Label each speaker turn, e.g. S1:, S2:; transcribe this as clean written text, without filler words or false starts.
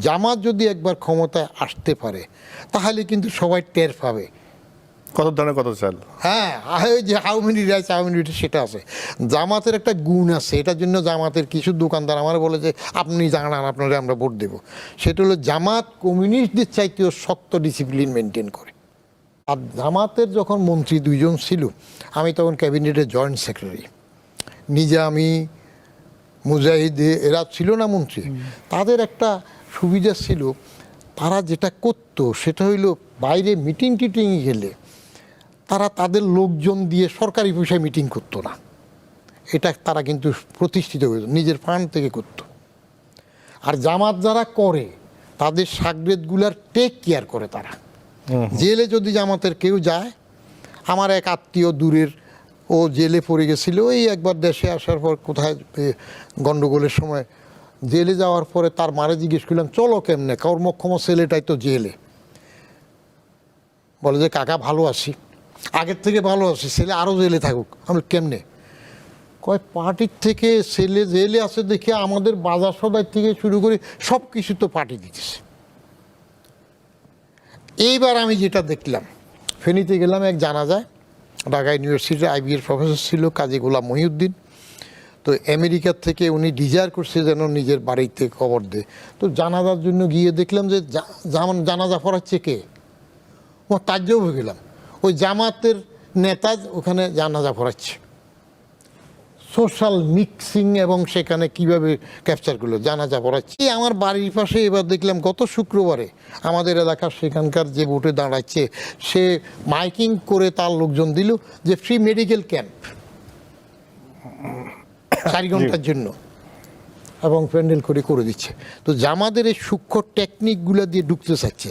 S1: জামাত যদি একবার ক্ষমতায় আসতে পারে তাহলে কিন্তু সবাই টের পাবে
S2: কত দানে কত চাল।
S1: হ্যাঁ, ওই যে how many rice how many সেটা আছে। জামাতের একটা গুণ আছে, এটার জন্য জামাতের কিছু দোকানদার আমার বলে যে আপনি জানান আপনারা আমরা ভোট দেব। সেটা হলো জামাত কমিউনিস্টদের চাইতেও শক্ত ডিসিপ্লিন মেনটেন করে। আর জামাতের যখন মন্ত্রী দুইজন ছিল, আমি তখন ক্যাবিনেটের জয়েন্ট সেক্রেটারি, নিজে আমি মুজাহিদ এরা ছিল না মন্ত্রী, তাদের একটা সুবিধা ছিল, তারা যেটা করতো সেটা হইলো বাইরে মিটিং টিটিংয়ে গেলে তারা তাদের লোকজন দিয়ে সরকারি পয়সায় মিটিং করতো না, এটা তারা কিন্তু প্রতিষ্ঠিত হইত, নিজের ফান্ড থেকে করতো। আর জামাত যারা করে তাদের সাগরেদগুলার টেক কেয়ার করে তারা। জেলে যদি জামাতের কেউ যায়, আমার এক আত্মীয় দূরের, ও জেলে পড়ে গেছিল এই একবার দেশে আসার পর, কোথায় গণ্ডগোলের সময় জেলে যাওয়ার পরে তার মারে জিজ্ঞেস করলাম চলো কেমনে, কর্মক্ষম ছেলেটাই তো জেলে। বলে যে কাকা ভালো আছি, আগের থেকে ভালো আছি, ছেলে আরও জেলে থাকুক। আমি কেমনে কয় পার্টির থেকে ছেলে জেলে আছে দেখে আমাদের বাজার সদাই থেকে শুরু করে সব কিছু তো পার্টি দিতেছে। এইবার আমি যেটা দেখলাম, ফেনীতে গেলাম এক জানাজায়, ঢাকা ইউনিভার্সিটির আইবিএর প্রফেসর ছিল কাজী গোলাম মহিউদ্দিন। তো আমেরিকার থেকে উনি ডিজায়ার করছে যেন নিজের বাড়িতে কবর দেয়। তো জানাজার জন্য গিয়ে দেখলাম যে জানাজা পড়াচ্ছে কে, ও তাজ্জব হয়ে গেলাম, ওই জামাতের নেতা ওখানে জানাজা পড়াচ্ছে। সোশ্যাল মিক্সিং এবং সেখানে কিভাবে ক্যাপচার করলো, জানাজা পড়াচ্ছে। আমার বাড়ির পাশে এবার দেখলাম গত শুক্রবারে আমাদের এলাকার সেখানকার যে ভোটে দাঁড়াচ্ছে, সে মাইকিং করে তার লোকজন দিল যে ফ্রি মেডিকেল ক্যাম্প 4 ঘন্টার জন্য, এবং প্যান্ডেল করে দিচ্ছে। তো জামাদের এই সূক্ষ্ম টেকনিকগুলো দিয়ে ঢুকতে চাচ্ছে।